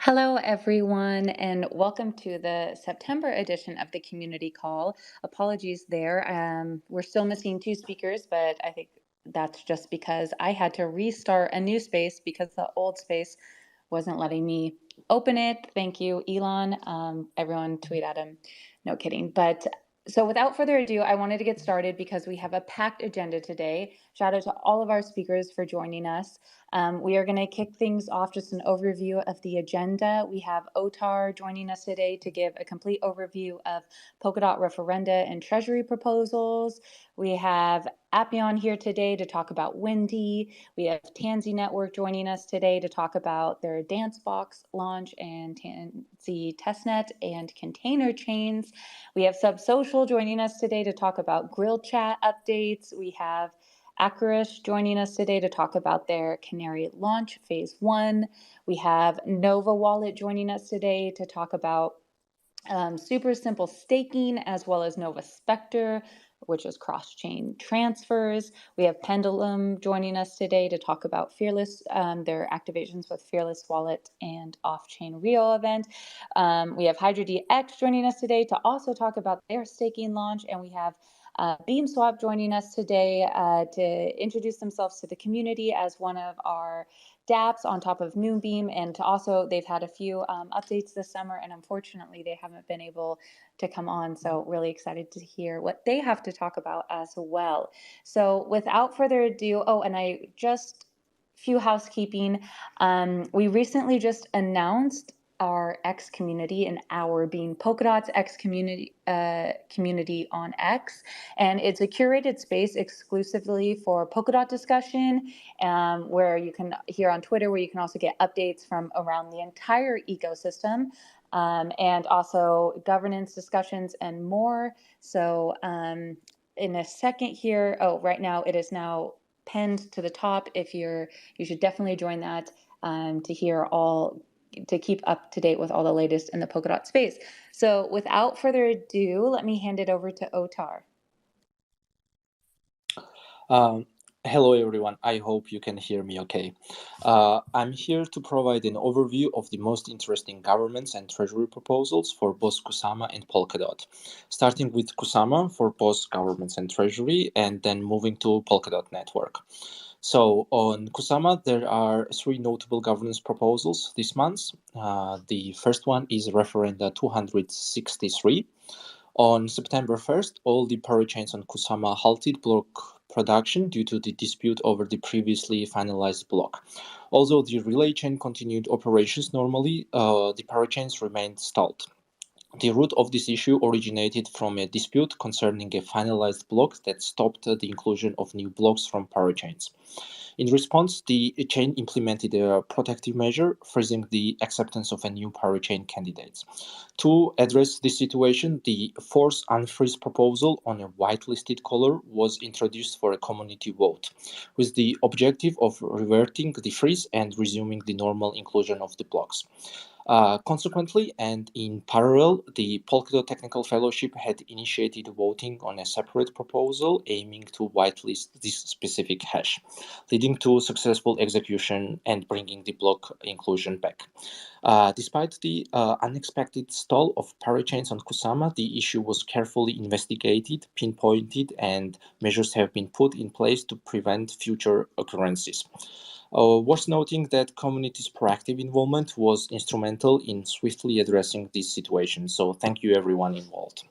Hello, everyone, and welcome to the September edition of the Community Call. Apologies there. We're still missing two speakers, but I think that's just because I had to restart a new space because the old space wasn't letting me open it. Thank you, Elon. Everyone tweet at him. No kidding. But so without further ado, I wanted to get started because we have a packed agenda today. Shout out to all of our speakers for joining us. We are going to kick things off, just an overview of the agenda. We have Otar joining us today to give a complete overview of Polkadot referenda and treasury proposals. We have Appion here today to talk about Wendy. We have Tansi Network joining us today to talk about their dance box launch and Tansi testnet and container chains. We have Subsocial joining us today to talk about grill chat updates. We have Acurast joining us today to talk about their Canary launch phase 1. We have Nova Wallet joining us today to talk about super simple staking, as well as Nova Spectre, which is cross-chain transfers. We have Pendulum joining us today to talk about Fearless, their activations with Fearless Wallet and off-chain Rio event. We have Hydra DX joining us today to also talk about their staking launch, and we have Beamswap joining us today to introduce themselves to the community as one of our dApps on top of Moonbeam, and to also they've had a few updates this summer, and unfortunately they haven't been able to come on, so really excited to hear what they have to talk about as well. So without further ado, and I just few housekeeping. We recently just announced our X community, and our being Polkadot's X community on X, and it's a curated space exclusively for Polkadot discussion, where you can hear on Twitter, where you can also get updates from around the entire ecosystem, and also governance discussions and more. So in a second here, right now it is now pinned to the top. You should definitely join that to keep up to date with all the latest in the Polkadot space. So without further ado, let me hand it over to Otar. Hello everyone, I hope you can hear me okay. I'm here to provide an overview of the most interesting governance and treasury proposals for both Kusama and Polkadot. Starting with Kusama for both governments and treasury, and then moving to Polkadot network. So on Kusama, there are three notable governance proposals this month. The first one is Referenda 263. On September 1st, all the parachains on Kusama halted block production due to the dispute over the previously finalized block. Although the relay chain continued operations normally, the parachains remained stalled. The root of this issue originated from a dispute concerning a finalized block that stopped the inclusion of new blocks from parachains. In response, the chain implemented a protective measure, freezing the acceptance of a new parachain candidates. To address this situation, the force unfreeze proposal on a whitelisted caller was introduced for a community vote, with the objective of reverting the freeze and resuming the normal inclusion of the blocks. Consequently, and in parallel, the Polkadot Technical Fellowship had initiated voting on a separate proposal aiming to whitelist this specific hash, leading to successful execution and bringing the block inclusion back. Despite the unexpected stall of parachains on Kusama, the issue was carefully investigated, pinpointed, and measures have been put in place to prevent future occurrences. Worth noting that community's proactive involvement was instrumental in swiftly addressing this situation, so thank you everyone involved.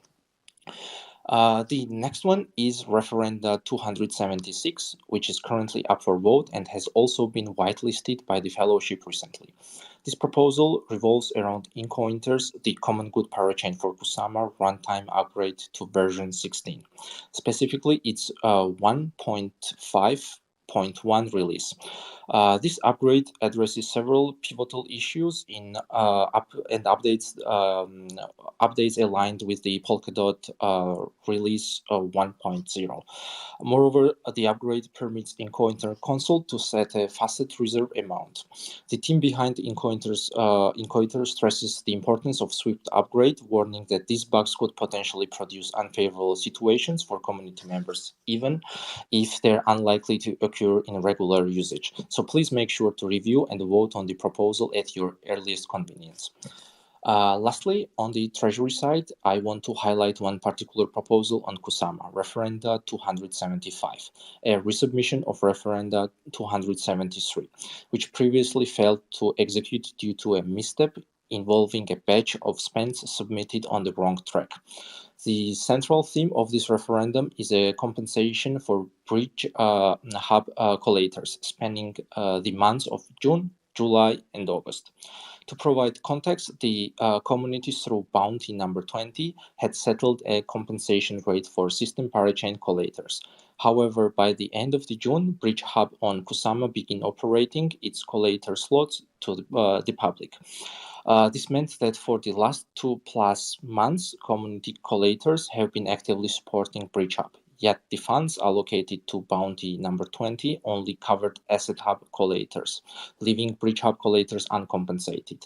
The next one is Referenda 276, which is currently up for vote and has also been whitelisted by the Fellowship recently. This proposal revolves around Incointers, the common good parachain for Kusama runtime upgrade to version 16. Specifically, it's 1.5.1 release. This upgrade addresses several pivotal issues and updates aligned with the Polkadot release 1.0. Moreover, the upgrade permits Incointer console to set a facet reserve amount. The team behind Incointer stresses the importance of swift upgrade, warning that these bugs could potentially produce unfavorable situations for community members, even if they're unlikely to occur occur in regular usage. So please make sure to review and vote on the proposal at your earliest convenience. Lastly, on the Treasury side, I want to highlight one particular proposal on Kusama, Referenda 275, a resubmission of Referenda 273, which previously failed to execute due to a misstep involving a batch of spends submitted on the wrong track. The central theme of this referendum is a compensation for bridge hub collators spanning the months of June, July, and August. To provide context, the communities through Bounty number 20 had settled a compensation rate for system parachain collators. However, by the end of the June, Bridge Hub on Kusama began operating its collator slots to the public. This meant that for the last 2+ months, community collators have been actively supporting Bridge Hub. Yet the funds allocated to Bounty number 20 only covered Asset Hub collators, leaving Bridge Hub collators uncompensated.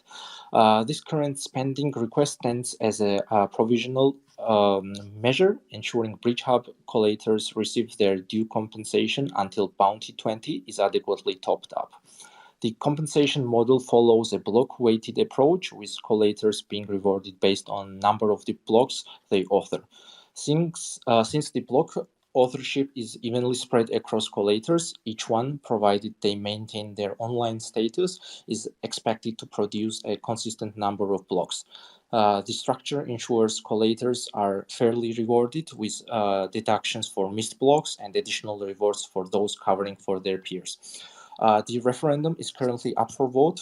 This current spending request stands as a provisional measure, ensuring Bridge Hub collators receive their due compensation until Bounty 20 is adequately topped up. The compensation model follows a block-weighted approach, with collators being rewarded based on number of the blocks they author. Since the block authorship is evenly spread across collators, each one, provided they maintain their online status, is expected to produce a consistent number of blocks. The structure ensures collators are fairly rewarded, with deductions for missed blocks and additional rewards for those covering for their peers. The referendum is currently up for vote,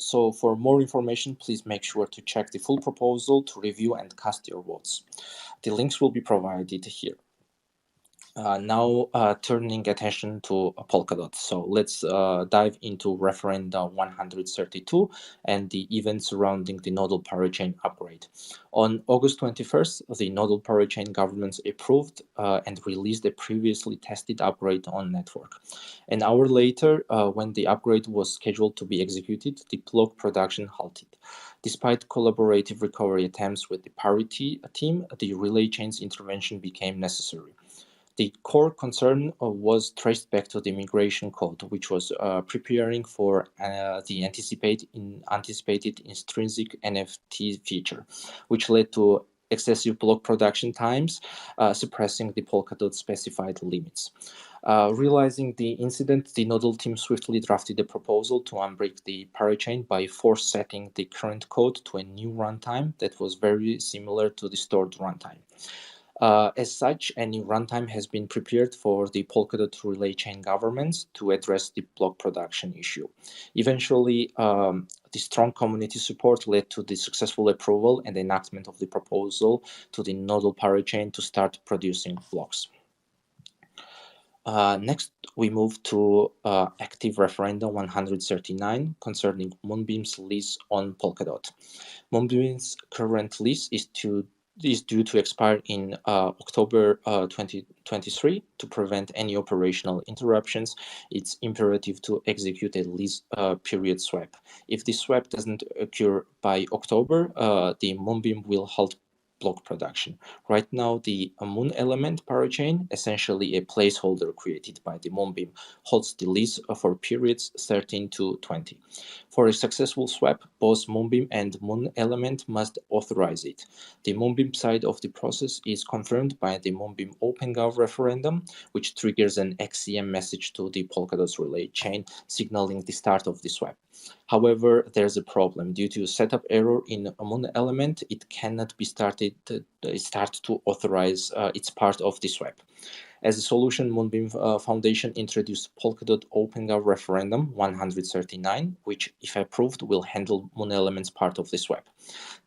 so for more information, please make sure to check the full proposal to review and cast your votes. The links will be provided here. Now turning attention to Polkadot. So let's dive into Referenda 132 and the events surrounding the nodal parachain upgrade. On August 21st, the nodal parachain governments approved and released a previously tested upgrade on network. An hour later, when the upgrade was scheduled to be executed, the block production halted. Despite collaborative recovery attempts with the parity team, the relay chain's intervention became necessary. The core concern was traced back to the migration code, which was preparing for the anticipated intrinsic NFT feature, which led to excessive block production times, suppressing the Polkadot specified limits. Realizing the incident, the nodal team swiftly drafted a proposal to unbreak the parachain by force setting the current code to a new runtime that was very similar to the stored runtime. As such, a new runtime has been prepared for the Polkadot relay chain governments to address the block production issue. Eventually, the strong community support led to the successful approval and enactment of the proposal to the nodal parachain to start producing blocks. Next, we move to active referendum 139 concerning Moonbeam's lease on Polkadot. Moonbeam's current lease is due to expire in October 2023. To prevent any operational interruptions, it's imperative to execute a lease period swap. If the swap doesn't occur by October, the Moonbeam will halt block production. Right now, the Moon element parachain, essentially a placeholder created by the Moonbeam, holds the lease for periods 13 to 20. For a successful swap, both Moonbeam and Moon element must authorize it. The Moonbeam side of the process is confirmed by the Moonbeam OpenGov referendum, which triggers an XCM message to the Polkadot relay chain, signaling the start of the swap. However, there's a problem. Due to setup error in a Moon element, it cannot be started to authorize its part of the swap. As a solution, Moonbeam Foundation introduced Polkadot OpenGov referendum 139, which, if approved, will handle Moon elements part of the swap.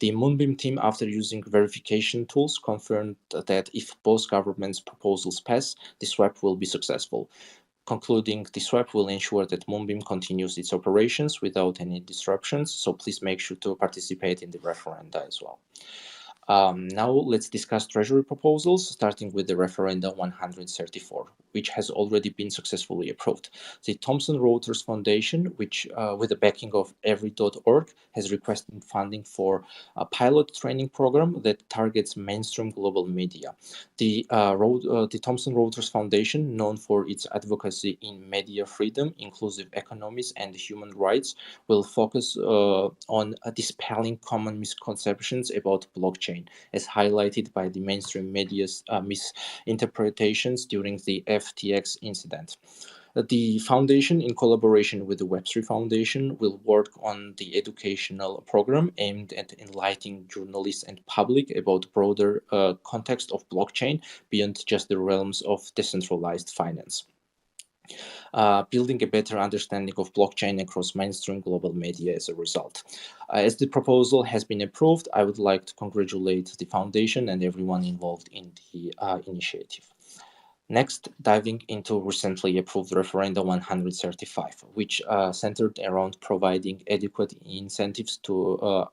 The Moonbeam team, after using verification tools, confirmed that if both governments' proposals pass, the swap will be successful. Concluding the swap will ensure that Moonbeam continues its operations without any disruptions, so please make sure to participate in the referenda as well. Now let's discuss treasury proposals, starting with the referendum 134, which has already been successfully approved. The Thomson Reuters Foundation, which with the backing of every.org, has requested funding for a pilot training program that targets mainstream global media. The Thomson Reuters Foundation, known for its advocacy in media freedom, inclusive economies, and human rights, will focus on dispelling common misconceptions about blockchain, as highlighted by the mainstream media's misinterpretations during the FTX incident. The foundation, in collaboration with the Web3 Foundation, will work on the educational program aimed at enlightening journalists and public about broader context of blockchain beyond just the realms of decentralized finance. Building a better understanding of blockchain across mainstream global media as a result. As the proposal has been approved, I would like to congratulate the foundation and everyone involved in the initiative. Next, diving into recently approved referendum 135, which centered around providing adequate incentives to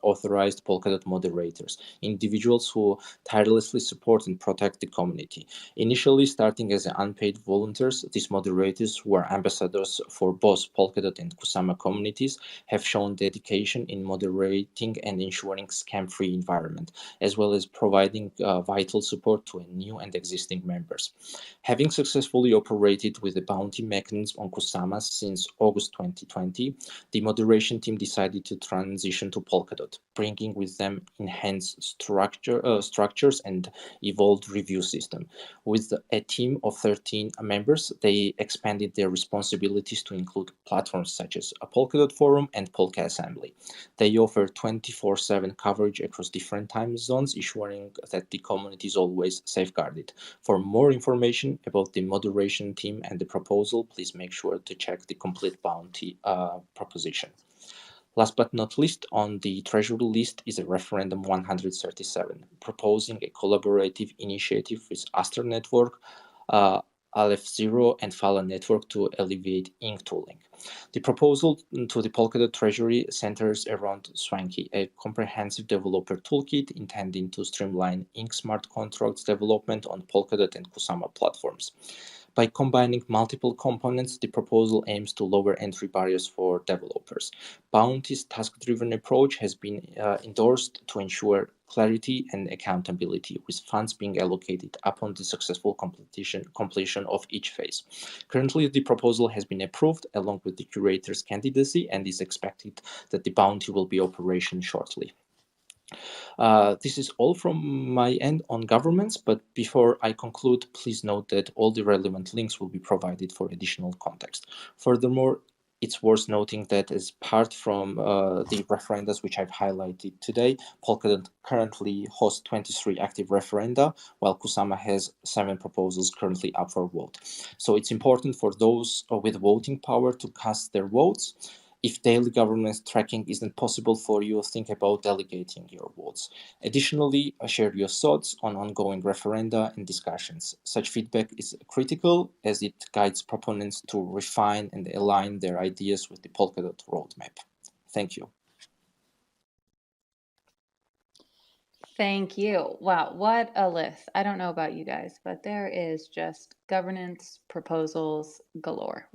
authorized Polkadot moderators, individuals who tirelessly support and protect the community. Initially starting as unpaid volunteers, these moderators, who are ambassadors for both Polkadot and Kusama communities, have shown dedication in moderating and ensuring scam-free environment, as well as providing vital support to new and existing members. Having successfully operated with the bounty mechanism on Kusama since August 2020, the moderation team decided to transition to Polkadot, bringing with them enhanced structures and evolved review system. With a team of 13 members, they expanded their responsibilities to include platforms such as a Polkadot Forum and Polka Assembly. They offer 24/7 coverage across different time zones, ensuring that the community is always safeguarded. For more information about the moderation team and the proposal, please make sure to check the complete bounty proposition. Last but not least, on the treasury list is a referendum 137, proposing a collaborative initiative with Aster Network, Aleph Zero, and Fala Network to alleviate ink tooling. The proposal to the Polkadot Treasury centers around Swanky, a comprehensive developer toolkit intending to streamline ink smart contracts development on Polkadot and Kusama platforms. By combining multiple components, the proposal aims to lower entry barriers for developers. Bounty's task-driven approach has been endorsed to ensure clarity and accountability, with funds being allocated upon the successful completion of each phase. Currently, the proposal has been approved along with the curator's candidacy and is expected that the bounty will be operational shortly. This is all from my end on governments, but before I conclude, please note that all the relevant links will be provided for additional context. Furthermore, it's worth noting that as part from the referenda which I've highlighted today, Polkadot currently hosts 23 active referenda, while Kusama has 7 proposals currently up for vote. So it's important for those with voting power to cast their votes. If daily governance tracking isn't possible for you, think about delegating your votes. Additionally, share your thoughts on ongoing referenda and discussions. Such feedback is critical as it guides proponents to refine and align their ideas with the Polkadot roadmap. Thank you. Thank you. Wow, what a list. I don't know about you guys, but there is just governance proposals galore.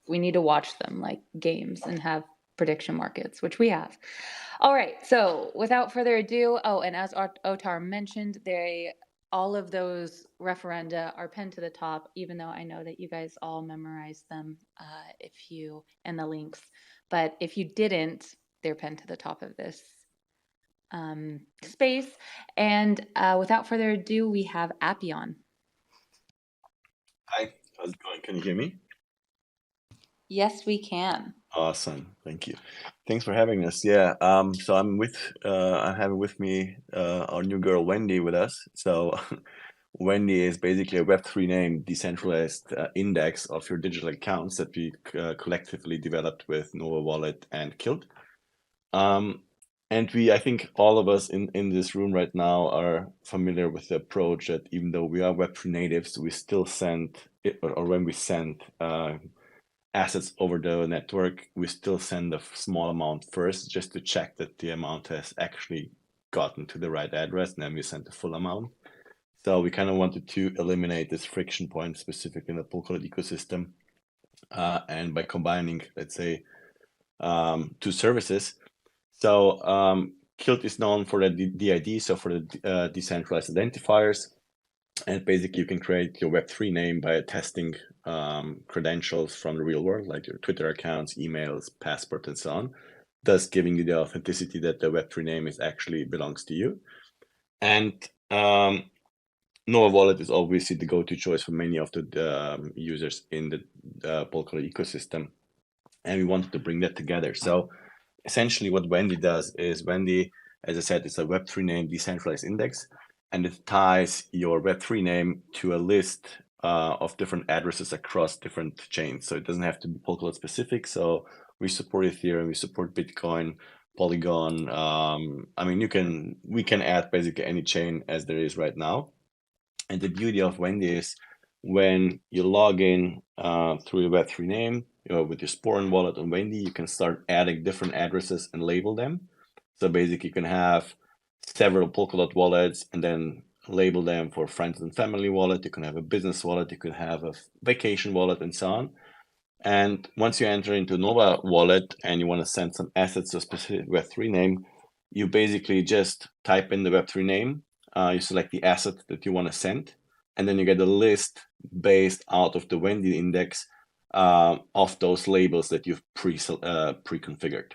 We need to watch them like games and have prediction markets, which we have. All right, so without further ado, and as Otar mentioned, all of those referenda are pinned to the top, even though I know that you guys all memorized them and the links. But if you didn't, they're pinned to the top of this space. And without further ado, we have Appion. Hi, how's it going? Can you hear me? Yes, we can. Awesome, thank you. Thanks for having us. Yeah, so I'm having with me our new girl Wendy with us. So Wendy is basically a Web3 name, decentralized index of your digital accounts that we collectively developed with Nova Wallet and Kilt. And I think all of us in this room right now are familiar with the approach that even though we are Web3 natives, we still send, or when we send assets over the network, we still send a small amount first just to check that the amount has actually gotten to the right address, and then we sent the full amount. So we kind of wanted to eliminate this friction point specific in the Polkadot ecosystem. And by combining, let's say, two services. So Kilt is known for the DID, so for the decentralized identifiers. And basically, you can create your Web3 name by testing credentials from the real world, like your Twitter accounts, emails, passport, and so on, thus giving you the authenticity that the Web3 name is actually belongs to you. And Nova Wallet is obviously the go-to choice for many of the users in the Polkadot ecosystem. And we wanted to bring that together. So essentially what Wendy does is Wendy, as I said, it's a Web3 name decentralized index, and it ties your Web3 name to a list of different addresses across different chains. So it doesn't have to be Polkadot specific. So we support Ethereum, we support Bitcoin, Polygon. I mean, we can add basically any chain as there is right now. And the beauty of Wendy is when you log in through your Web3 name, with your Sporn wallet on Wendy, you can start adding different addresses and label them. So basically you can have several Polkadot wallets and then label them for friends and family wallet. You can have a business wallet, you can have a vacation wallet, and so on. And once you enter into Nova wallet and you want to send some assets to a specific Web3 name, you basically just type in the Web3 name, you select the asset that you want to send, and then you get a list based out of the Wendy index of those labels that you've pre-configured.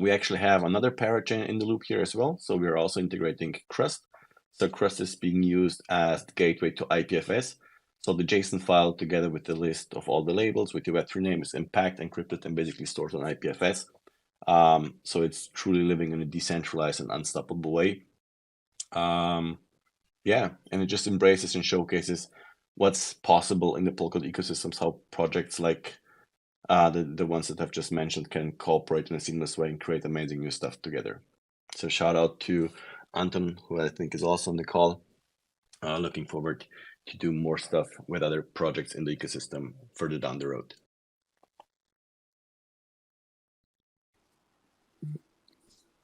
We actually have another parachain in the loop here as well. So we are also integrating Acurast. So Acurast is being used as the gateway to IPFS. So the JSON file together with the list of all the labels with your Web3 name is impact, encrypted, and basically stored on IPFS. So it's truly living in a decentralized and unstoppable way. Yeah, and it just embraces and showcases what's possible in the Polkadot ecosystems, how projects like the ones that I've just mentioned can cooperate in a seamless way and create amazing new stuff together. So shout out to Anton, who I think is also on the call. Looking forward to do more stuff with other projects in the ecosystem further down the road.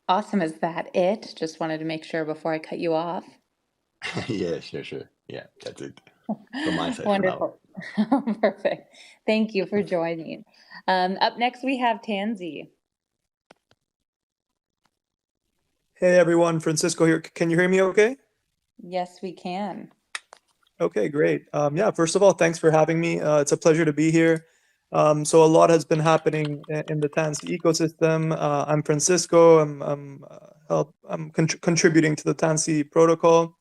Awesome. Is that it? Just wanted to make sure before I cut you off. Yeah, sure. Yeah, that's it from my side. Wonderful. Perfect. Thank you for joining. Up next, we have Tansi. Hey everyone, Francisco here. Can you hear me okay? Yes, we can. Okay, great. Yeah, first of all, thanks for having me. It's a pleasure to be here. So a lot has been happening in the Tansi ecosystem. I'm Francisco. I'm contributing to the Tansi protocol.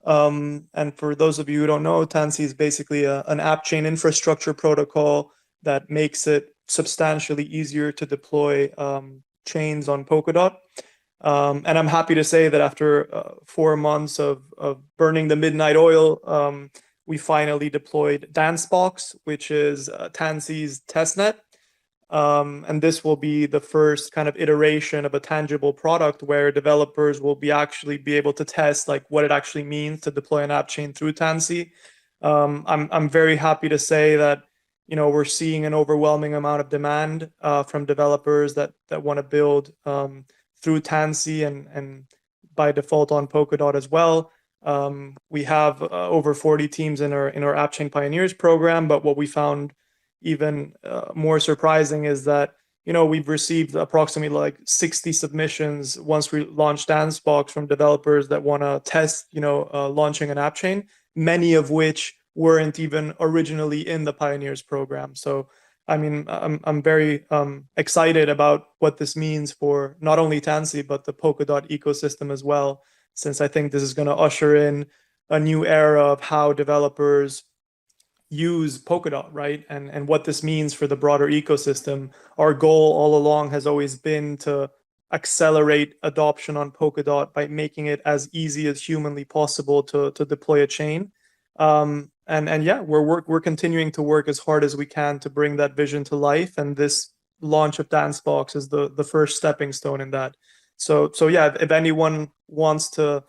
And for those of you who don't know, Tansi is basically an app chain infrastructure protocol that makes it substantially easier to deploy chains on Polkadot. And I'm happy to say that after 4 months of burning the midnight oil, we finally deployed Dancebox, which is Tansi's testnet. And this will be the first kind of iteration of a tangible product where developers will actually be able to test like what it actually means to deploy an app chain through Tansi. I'm very happy to say that we're seeing an overwhelming amount of demand from developers that want to build through Tansi and by default on Polkadot as well. We have over 40 teams in our App Chain Pioneers program, but what we found even more surprising is that we've received approximately like 60 submissions once we launched Dancebox from developers that want to test launching an app chain, many of which weren't even originally in the Pioneers program. So I mean, I'm very excited about what this means for not only Tansi, but the Polkadot ecosystem as well, since I think this is going to usher in a new era of how developers use Polkadot, right? And what this means for the broader ecosystem. Our goal all along has always been to accelerate adoption on Polkadot by making it as easy as humanly possible to deploy a chain. And yeah, we're continuing to work as hard as we can to bring that vision to life. And this launch of Dancebox is the first stepping stone in that. So yeah, if anyone wants to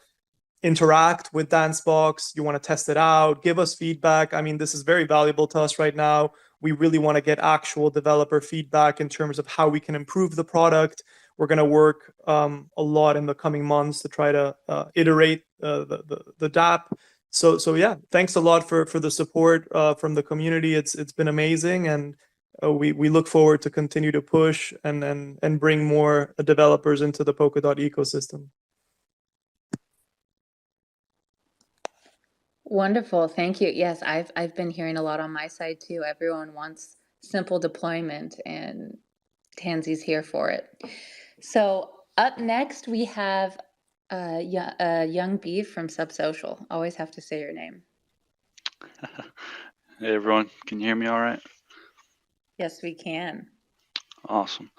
interact with Dancebox, you want to test it out, give us feedback. I mean, this is very valuable to us right now. We really want to get actual developer feedback in terms of how we can improve the product. we're going to work a lot in the coming months to try to iterate the DApp. So yeah, thanks a lot for the support from the community. It's been amazing, and we look forward to continue to push and bring more developers into the Polkadot ecosystem. Wonderful. Thank you. Yes, I've been hearing a lot on my side too. Everyone wants simple deployment, and Tansi's here for it. So up next we have Young Bee from Subsocial. Always have to say your name. Hey everyone, can you hear me all right? Yes, we can. Awesome.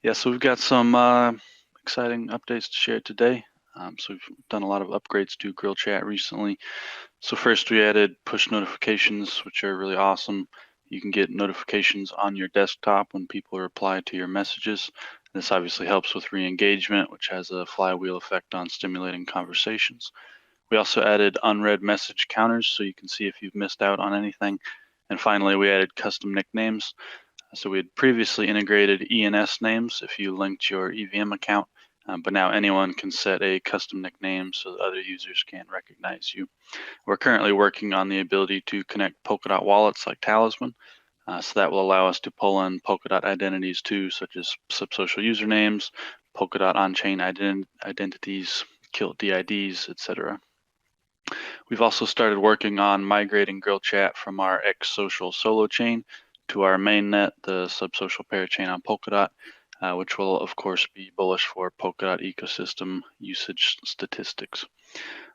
Yeah, so we've got some exciting updates to share today. So we've done a lot of upgrades to Grill Chat recently. So first we added push notifications, which are really awesome. You can get notifications on your desktop when people reply to your messages. This obviously helps with re-engagement, which has a flywheel effect on stimulating conversations. We also added unread message counters, so you can see if you've missed out on anything. And finally, we added custom nicknames. So we had previously integrated ENS names if you linked your EVM account, but now anyone can set a custom nickname so that other users can recognize you. We're currently working on the ability to connect Polkadot wallets like Talisman, so that will allow us to pull in Polkadot identities too, such as Subsocial usernames, Polkadot on-chain identities, Kilt DIDs, etc. We've also started working on migrating Grill Chat from our X-Social solo chain to our mainnet, the Subsocial parachain on Polkadot, which will of course be bullish for Polkadot ecosystem usage statistics.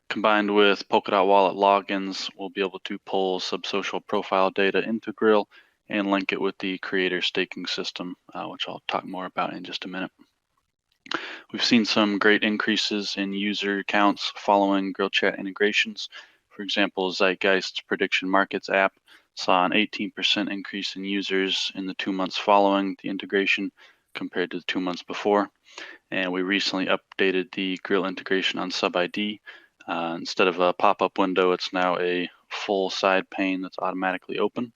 Combined with Polkadot wallet logins, we'll be able to pull Subsocial profile data into Grill and link it with the creator staking system, which I'll talk more about in just a minute. We've seen some great increases in user counts following Grill Chat integrations. For example, Zeitgeist's prediction markets app saw an 18% increase in users in the 2 months following the integration compared to the 2 months before. And we recently updated the Grill integration on SubID. Instead of a pop-up window, it's now a full side pane that's automatically open.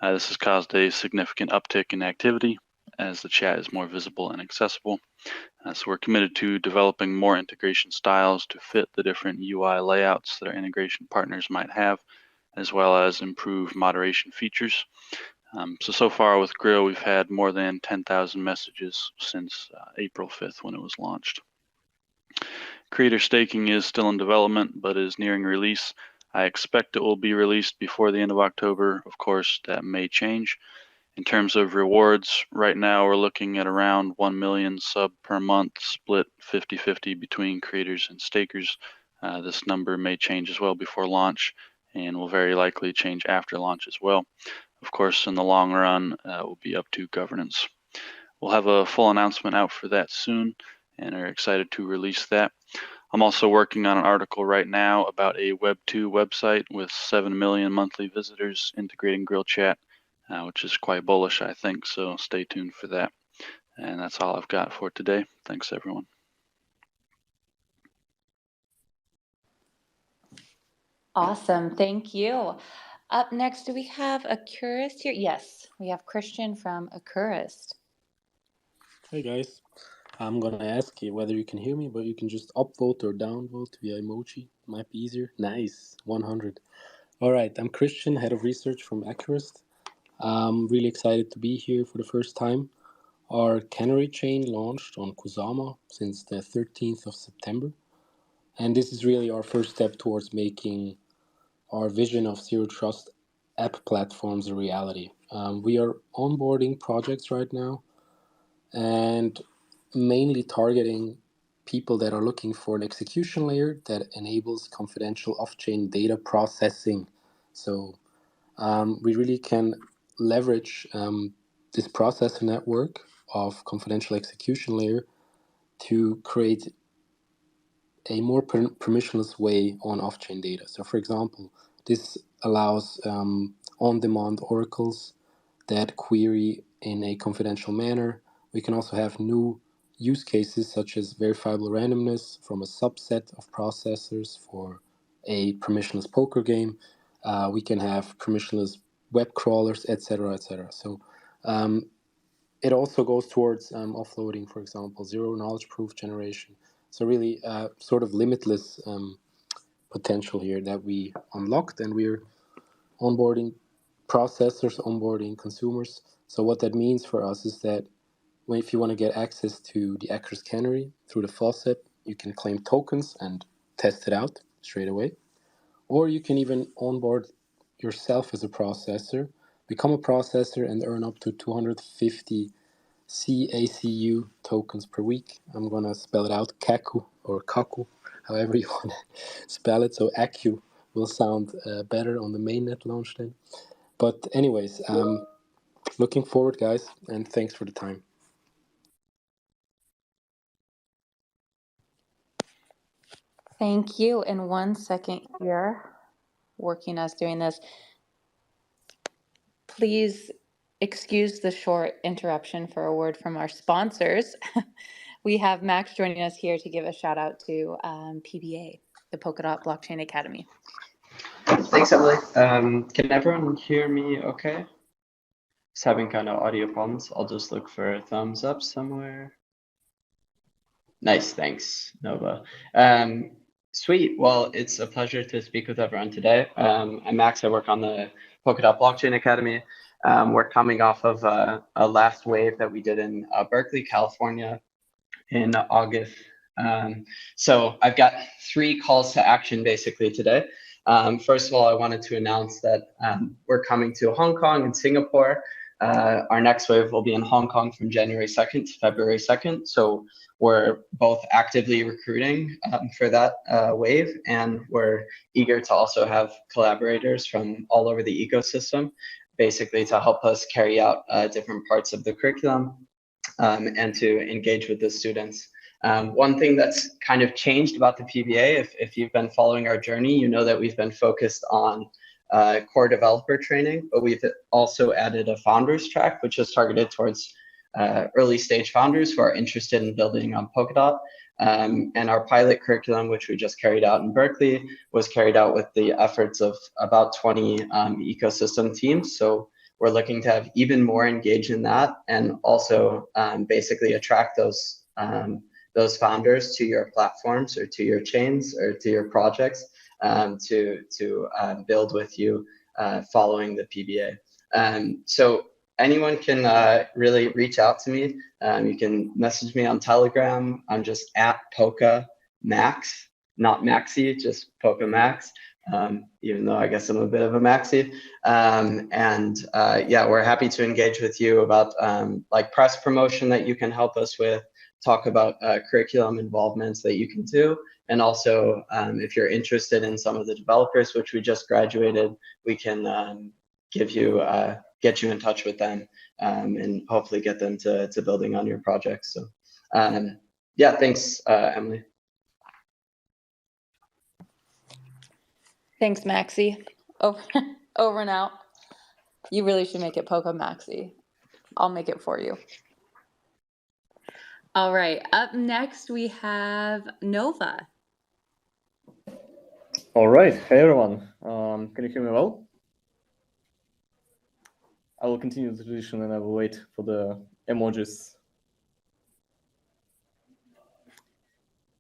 This has caused a significant uptick in activity as the chat is more visible and accessible. So we're committed to developing more integration styles to fit the different UI layouts that our integration partners might have, as well as improve moderation features. So far with Grill, we've had more than 10,000 messages since April 5th when it was launched. Creator staking is still in development, but is nearing release. I expect it will be released before the end of October. Of course, that may change. In terms of rewards, right now we're looking at around 1 million sub per month, split 50-50 between creators and stakers. This number may change as well before launch and will very likely change after launch as well. Of course, in the long run, it will be up to governance. We'll have a full announcement out for that soon and are excited to release that. I'm also working on an article right now about a Web2 website with 7 million monthly visitors integrating Grill Chat, which is quite bullish, I think, so stay tuned for that. And that's all I've got for today. Thanks, everyone. Awesome. Thank you. Up next, do we have Acurast here? Yes, we have Christian from Acurast. Hey guys, I'm gonna ask you whether you can hear me, but you can just upvote or downvote via emoji. Might be easier. Nice, 100. All right, I'm Christian, head of research from Acurast. I'm really excited to be here for the first time. Our canary chain launched on Kusama since the 13th of September, and this is really our first step towards making our vision of zero trust app platforms a reality. We are onboarding projects right now and mainly targeting people that are looking for an execution layer that enables confidential off-chain data processing. So we really can leverage this processor network of confidential execution layer to create a more permissionless way on off-chain data. So for example, this allows on-demand oracles that query in a confidential manner. We can also have new use cases such as verifiable randomness from a subset of processors for a permissionless poker game. We can have permissionless web crawlers, etc., etc. So it also goes towards offloading, for example, zero knowledge proof generation. So really sort of limitless potential here that we unlocked, and we're onboarding processors, onboarding consumers. So what that means for us is that if you want to get access to the Acurast canary through the faucet, you can claim tokens and test it out straight away. Or you can even onboard yourself as a processor, become a processor, and earn up to 250 CACU tokens per week. I'm going to spell it out, Kaku or Kaku, however you want to spell it. So Acu will sound better on the mainnet launch then. But anyways, looking forward, guys, and thanks for the time. Thank you. And 1 second here, working us doing this. Please excuse the short interruption for a word from our sponsors. We have Max joining us here to give a shout out to PBA, the Polkadot Blockchain Academy. Thanks, Emily. Can everyone hear me okay? Just having kind of audio problems. I'll just look for a thumbs up somewhere. Nice, thanks, Nova. Sweet, well, it's a pleasure to speak with everyone today. I'm Max, I work on the Polkadot Blockchain Academy. We're coming off of a last wave that we did in Berkeley, California in August. So I've got 3 calls to action basically today. First of all, I wanted to announce that we're coming to Hong Kong and Singapore. Our next wave will be in Hong Kong from January 2nd to February 2nd. So we're both actively recruiting for that wave, and we're eager to also have collaborators from all over the ecosystem, basically to help us carry out different parts of the curriculum and to engage with the students. One thing that's kind of changed about the PBA, if you've been following our journey, you know that we've been focused on core developer training, but we've also added a founders track, which is targeted towards early stage founders who are interested in building on Polkadot. And our pilot curriculum, which we just carried out in Berkeley, was carried out with the efforts of about 20 ecosystem teams. So we're looking to have even more engaged in that, and also basically attract those founders to your platforms or to your chains or to your projects to build with you following the PBA. So anyone can really reach out to me. You can message me on Telegram. I'm just at Polka Max, not Maxi, just Polka Max. Even though I guess I'm a bit of a maxi. Yeah, we're happy to engage with you about like press promotion that you can help us with, talk about curriculum involvements that you can do. And also, if you're interested in some of the developers, which we just graduated, we can get you in touch with them and hopefully get them to building on your projects. So yeah, thanks, Emily. Thanks, Maxi. Over and out. You really should make it Polka Maxi. I'll make it for you. All right, up next we have Nova. All right, hey everyone. Can you hear me well? I will continue the tradition and I will wait for the emojis.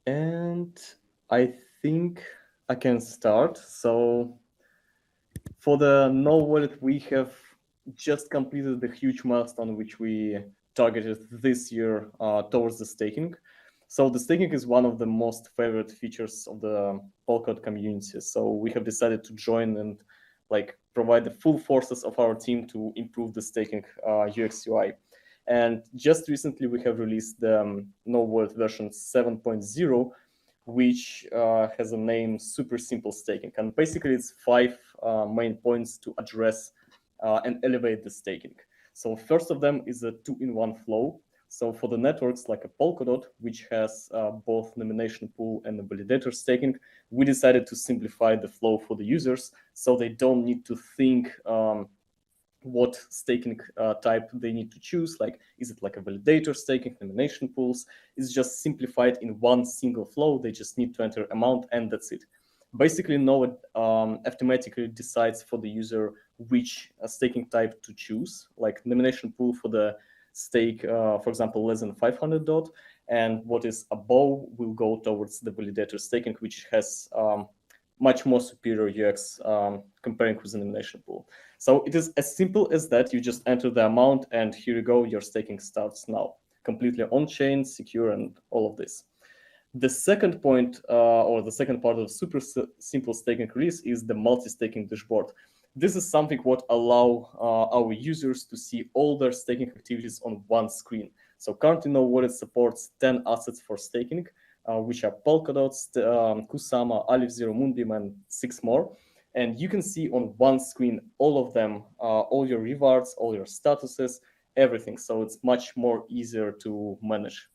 And I think I can start. So for the No Wallet, we have just completed the huge milestone which we targeted this year towards the staking. So the staking is one of the most favorite features of the Polkadot community. So we have decided to join and like provide the full forces of our team to improve the staking UX UI. And just recently we have released the No Wallet version 7.0, which has a name Super Simple Staking. And basically it's 5 main points to address and elevate the staking. So first of them is a 2-in-1 flow. So for the networks like a Polkadot, which has both nomination pool and a validator staking, we decided to simplify the flow for the users so they don't need to think what staking type they need to choose. Like, is it like a validator staking, nomination pools? It's just simplified in one single flow. They just need to enter amount and that's it. Basically, Node automatically decides for the user which staking type to choose, like nomination pool for the stake, for example, less than 500 DOT, and what is above will go towards the validator staking, which has much more superior UX comparing with the nomination pool. So it is as simple as that. You just enter the amount, and here you go, your staking starts now, completely on-chain, secure, and all of this. The second point, or the second part of super simple staking release is the multi-staking dashboard. This is something what allow our users to see all their staking activities on one screen. So currently, No Wallet supports 10 assets for staking, which are Polkadot, Kusama, Aleph Zero, Moonbeam, and 6 more. And you can see on one screen all of them, all your rewards, all your statuses, everything. So it's much more easier to manage.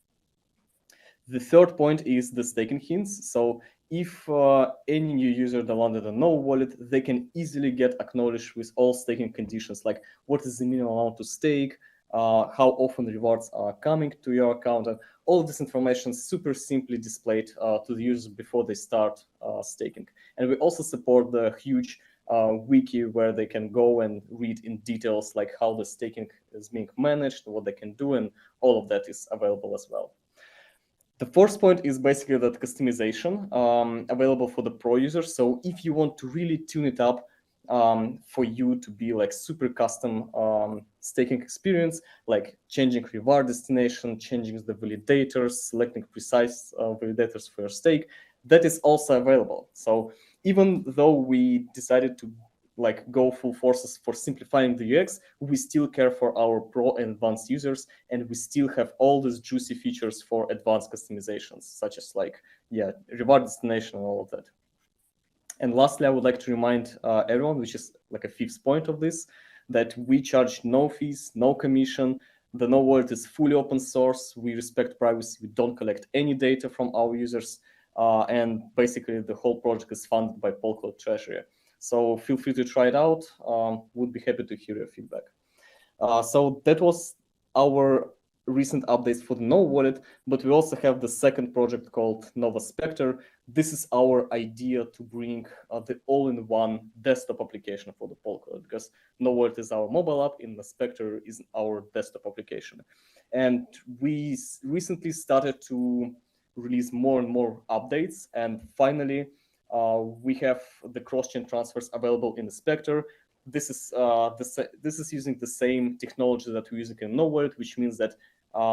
The third point is the staking hints. So if any new user downloaded a No Wallet, they can easily get acknowledged with all staking conditions, like what is the minimum amount to stake, how often rewards are coming to your account, and all this information super simply displayed to the users before they start staking. And we also support the huge wiki where they can go and read in details like how the staking is being managed, what they can do, and all of that is available as well. The fourth point is basically that customization available for the pro users. So if you want to really tune it up for you to be like super custom staking experience, like changing reward destination, changing the validators, selecting precise validators for your stake, that is also available. So even though we decided to like go full forces for simplifying the UX, we still care for our pro and advanced users, and we still have all these juicy features for advanced customizations, such as like, reward destination and all of that. And lastly, I would like to remind everyone, which is like a fifth point of this, that we charge no fees, no commission. The No Wallet is fully open source. We respect privacy. We don't collect any data from our users. And basically, the whole project is funded by Polkadot Treasury. So feel free to try it out. Would be happy to hear your feedback. So that was our recent updates for the No Wallet, but we also have the second project called Nova Spectre. This is our idea to bring the all-in-one desktop application for the Polkadot, because No Wallet is our mobile app, and the Spectre is our desktop application. And we recently started to release more and more updates, and finally, we have the cross-chain transfers available in the Spectre. This is using the same technology that we're using in No Wallet, which means that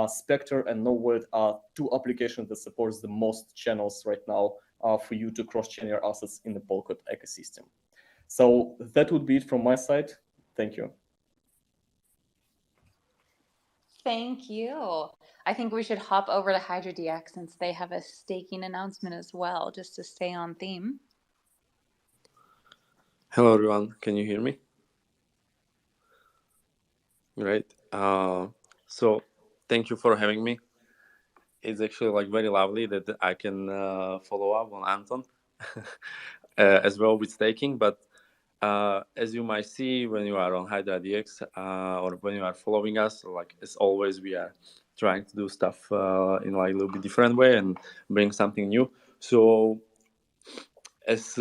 Spectre and No Wallet are two applications that supports the most channels right now for you to cross-chain your assets in the Polkadot ecosystem. So that would be it from my side. Thank you. Thank you. I think we should hop over to Hydra DX since they have a staking announcement as well, just to stay on theme. Hello, everyone. Can you hear me? Great. So thank you for having me. It's actually like very lovely that I can follow up on Anton as well with staking. But as you might see when you are on Hydra DX or when you are following us, like as always, we are trying to do stuff in like a little bit different way and bring something new. So as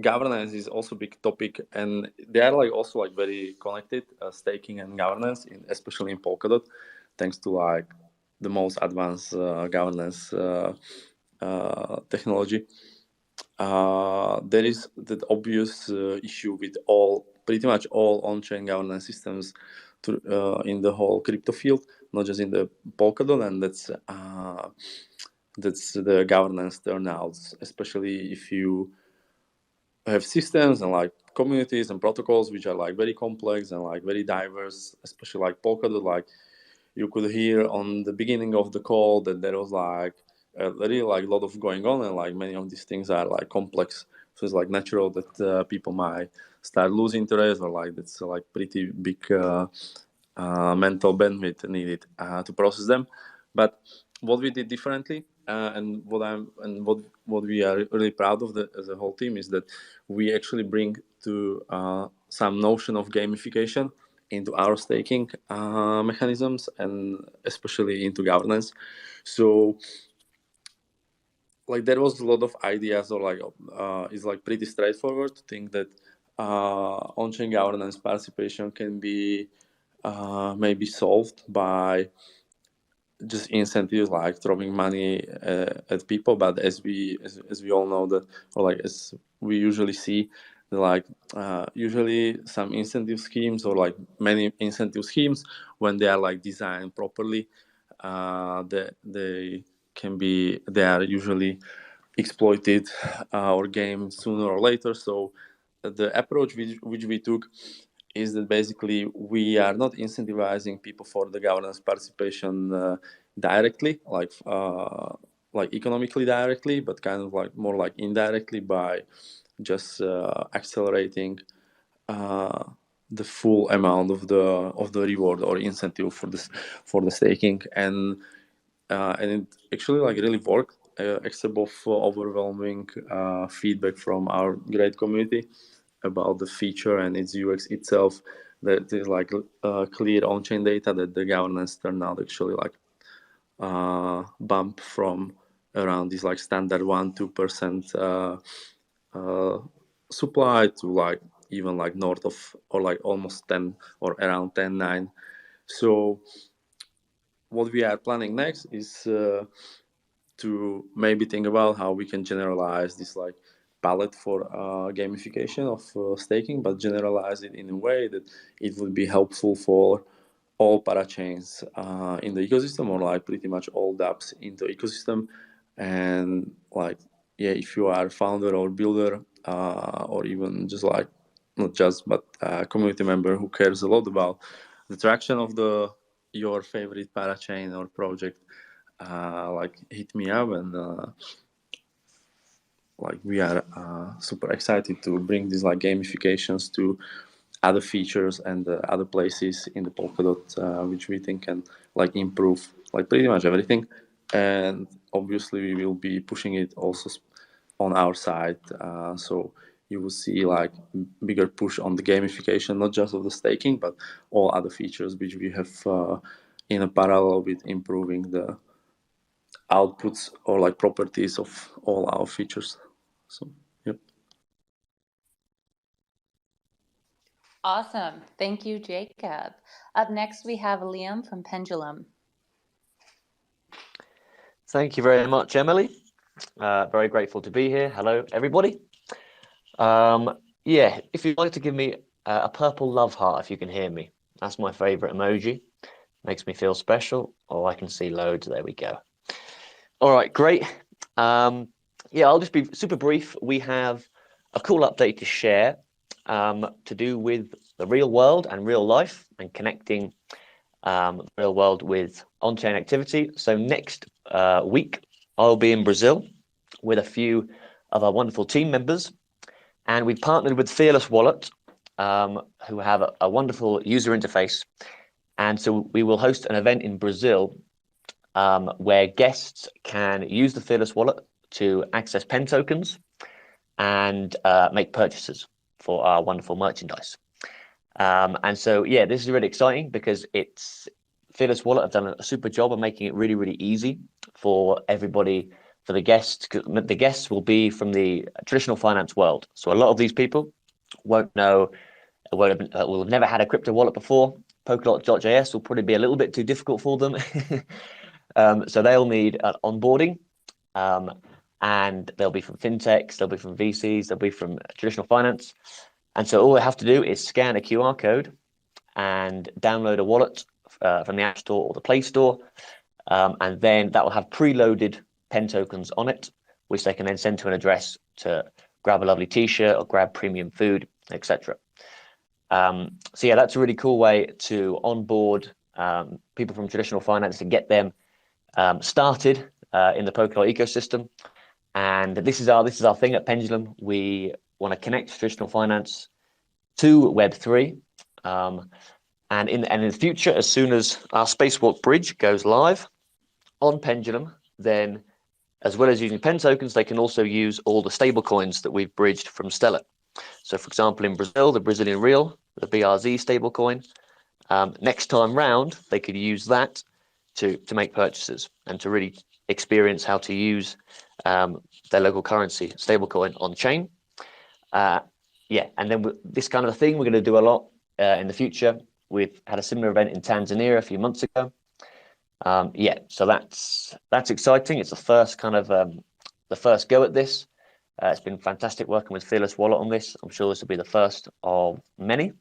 governance is also a big topic, and they are like also like very connected, staking and governance, especially in Polkadot, thanks to like the most advanced governance technology. There is that obvious issue with pretty much all on-chain governance systems in the whole crypto field, not just in the Polkadot, and that's the governance turnouts, especially if you have systems and like communities and protocols which are like very complex and like very diverse, especially like Polkadot. Like you could hear on the beginning of the call that there was like really like a lot of going on, and like many of these things are like complex. So it's like natural that people might start losing interest, or like that's like pretty big mental bandwidth needed to process them. But what we did differently, and what we are really proud of as a whole team, is that we actually bring to some notion of gamification into our staking mechanisms, and especially into governance. So like there was a lot of ideas, or like it's like pretty straightforward to think that on-chain governance participation can be may be solved by just incentives like throwing money at people. But as we all know that, or like as we usually see, like usually some incentive schemes or like many incentive schemes, when they are like designed properly, they are usually exploited or gamed sooner or later. So the approach which we took is that basically we are not incentivizing people for the governance participation directly, like economically directly, but kind of like more like indirectly by just accelerating the full amount of the reward or incentive for the staking, and it actually like really worked, except of overwhelming feedback from our great community about the feature and its UX itself. That is like clear on-chain data that the governance turned out actually like bump from around this like standard 1-2% supply to like even like north of or like almost 10 or around 10.9. So what we are planning next is to maybe think about how we can generalize this like palette for gamification of staking, but generalize it in a way that it would be helpful for all parachains in the ecosystem, or like pretty much all dApps in the ecosystem. And like, yeah, if you are a founder or builder or even just like not just but a community member who cares a lot about the traction of your favorite parachain or project, like hit me up, and like we are super excited to bring these like gamifications to other features and other places in the Polkadot, which we think can like improve like pretty much everything. And obviously we will be pushing it also on our side, so you will see like bigger push on the gamification, not just of the staking, but all other features which we have in a parallel with improving the outputs or like properties of all our features. So yep. Awesome. Thank you, Jacob. Up next, we have Liam from Pendulum. Thank you very much, Emily. Very grateful to be here. Hello, everybody. Yeah, if you'd like to give me a purple love heart, if you can hear me. That's my favorite emoji. Makes me feel special. Oh, I can see loads. There we go. All right, great. Yeah, I'll just be super brief. We have a cool update to share to do with the real world and real life and connecting the real world with on-chain activity. So next week, I'll be in Brazil with a few of our wonderful team members, and we've partnered with Fearless Wallet, who have a wonderful user interface. And so we will host an event in Brazil where guests can use the Fearless Wallet to access pen tokens and make purchases for our wonderful merchandise. And so, yeah, this is really exciting because it's Fearless Wallet have done a super job of making it really, really easy for everybody, for the guests. The guests will be from the traditional finance world. So a lot of these people won't know, will have never had a crypto wallet before. Polkadot.js will probably be a little bit too difficult for them. So they'll need an onboarding, and they'll be from fintechs, they'll be from VCs, they'll be from traditional finance. And so all they have to do is scan a QR code and download a wallet from the App Store or the Play Store. And then that will have preloaded pen tokens on it, which they can then send to an address to grab a lovely t-shirt or grab premium food, etc. So yeah, that's a really cool way to onboard people from traditional finance and get them started in the Polkadot ecosystem. And this is our thing at Pendulum. We want to connect traditional finance to Web3. And in the future, as soon as our Spacewalk bridge goes live on Pendulum, then as well as using pen tokens, they can also use all the stable coins that we've bridged from Stellar. So for example, in Brazil, the Brazilian real, the BRZ stablecoin, next time round, they could use that to make purchases and to really experience how to use their local currency stablecoin on chain. Yeah, and then this kind of thing we're going to do a lot in the future. we've had a similar event in Tanzania a few months ago. Yeah, so that's exciting. It's the first kind of the first go at this. It's been fantastic working with Fearless Wallet on this. I'm sure this will be the first of many.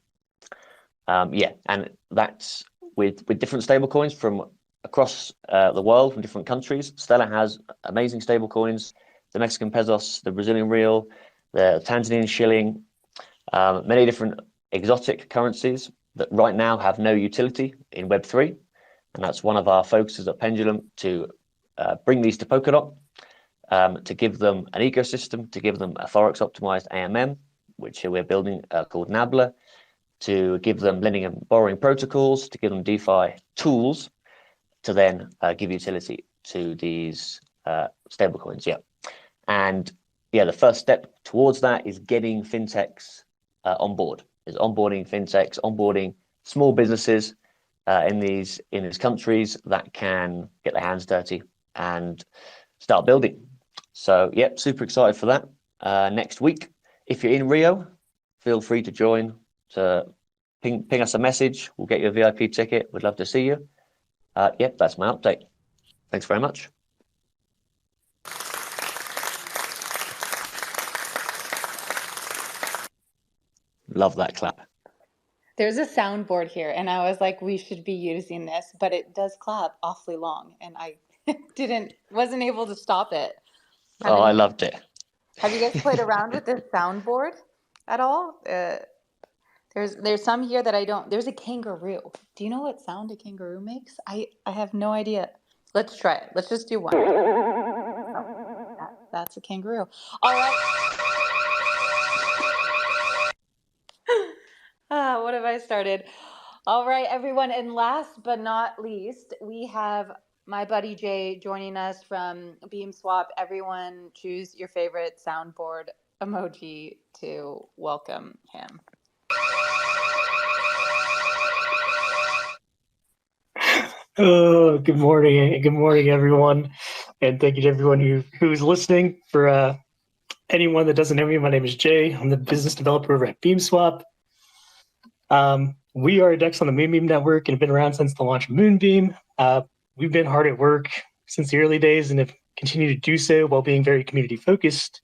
Yeah, and that's with different stablecoins from across the world, from different countries. Stellar has amazing stablecoins: the Mexican pesos, the Brazilian real, the Tanzanian shilling, many different exotic currencies that right now have no utility in Web3. And that's one of our focuses at Pendulum, to bring these to Polkadot, to give them an ecosystem, to give them a Forex optimized AMM, which we're building called Nabla, to give them lending and borrowing protocols, to give them DeFi tools, to then give utility to these stablecoins. Yeah. And yeah, the first step towards that is getting fintechs on board, is onboarding fintechs, onboarding small businesses in these countries that can get their hands dirty and start building. So yep, super excited for that. Next week, if you're in Rio, feel free to join, to ping us a message. We'll get you a VIP ticket. We'd love to see you. Yep, that's my update. Thanks very much. Love that clap. There's a soundboard here, and I was like, we should be using this, but it does clap awfully long, and I wasn't able to stop it. I loved it. Have you guys played around with this soundboard at all? There's some here that I don't. There's a kangaroo. Do you know what sound a kangaroo makes? I have no idea. Let's try it. Let's just do one. Oh, that's a kangaroo. All right. What have I started? All right, everyone. And last but not least, we have my buddy Jay joining us from Beamswap. Everyone choose your favorite soundboard emoji to welcome him. Oh, good morning. Good morning, everyone. And thank you to everyone who's listening. For anyone that doesn't know me, my name is Jay. I'm the business developer over at Beamswap. We are a DEX on the Moonbeam network and have been around since the launch of Moonbeam. We've been hard at work since the early days and have continued to do so while being very community focused.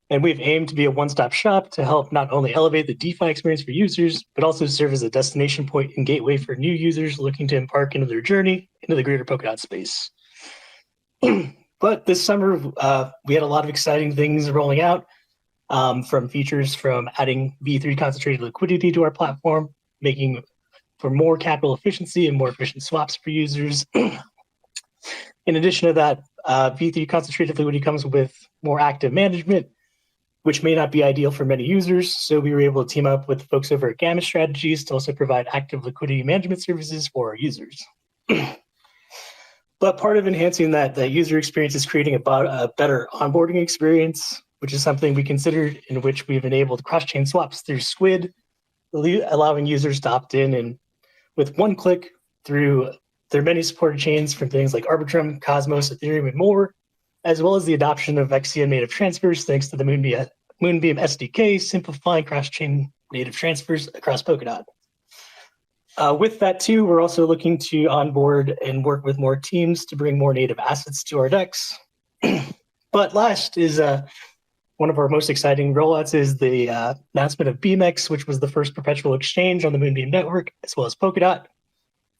And we've aimed to be a one-stop shop to help not only elevate the DeFi experience for users, but also serve as a destination point and gateway for new users looking to embark into their journey into the greater Polkadot space. But this summer, we had a lot of exciting things rolling out, from features from adding V3 concentrated liquidity to our platform, making for more capital efficiency and more efficient swaps for users. In addition to that, V3 concentrated liquidity comes with more active management, which may not be ideal for many users. So we were able to team up with folks over at Gamma Strategies to also provide active liquidity management services for our users. But part of enhancing that user experience is creating a better onboarding experience, which is something we considered, in which we've enabled cross-chain swaps through Squid, allowing users to opt in and with one click through their many supported chains from things like Arbitrum, Cosmos, Ethereum, and more, as well as the adoption of XCM native transfers thanks to the Moonbeam SDK, simplifying cross-chain native transfers across Polkadot. With that too, we're also looking to onboard and work with more teams to bring more native assets to our DEX. But last is one of our most exciting rollouts is the announcement of BeamX, which was the first perpetual exchange on the Moonbeam network, as well as Polkadot,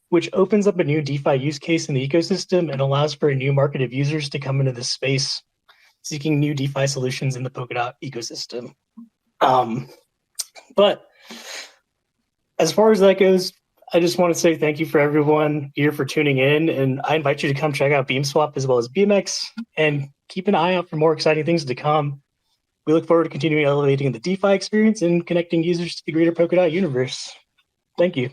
which opens up a new DeFi use case in the ecosystem and allows for a new market of users to come into this space, seeking new DeFi solutions in the Polkadot ecosystem. But as far as that goes, I just want to say thank you for everyone here for tuning in, and I invite you to come check out Beamswap as well as BeamX, and keep an eye out for more exciting things to come. We look forward to continuing elevating the DeFi experience and connecting users to the greater Polkadot universe. Thank you.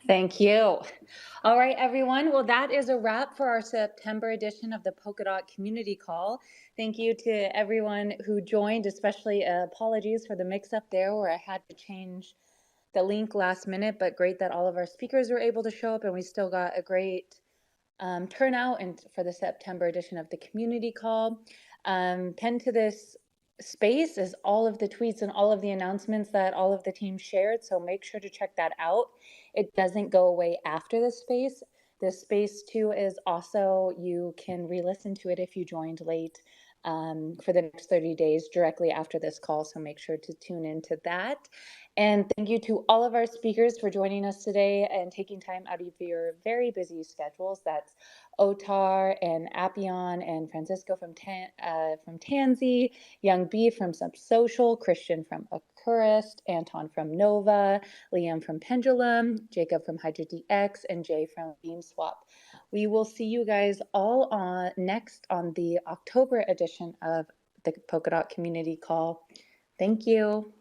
Thank you. All right, everyone. Well, that is a wrap for our September edition of the Polkadot Community Call. Thank you to everyone who joined, especially apologies for the mix-up there where I had to change the link last minute, but great that all of our speakers were able to show up and we still got a great turnout and for the September edition of the community call. Pinned to this space is all of the tweets and all of the announcements that all of the team shared, so make sure to check that out. It doesn't go away after the space. This space too is also, you can re-listen to it if you joined late for the next 30 days directly after this call, so make sure to tune into that. And thank you to all of our speakers for joining us today and taking time out of your very busy schedules. That's Otar and Appion and Francisco from Tansi, Young B from Subsocial, Christian from Acurast, Anton from Nova, Liam from Pendulum, Jacob from Hydra DX, and Jay from Beamswap. We will see you guys all on next on the October edition of the Polkadot Community Call. Thank you.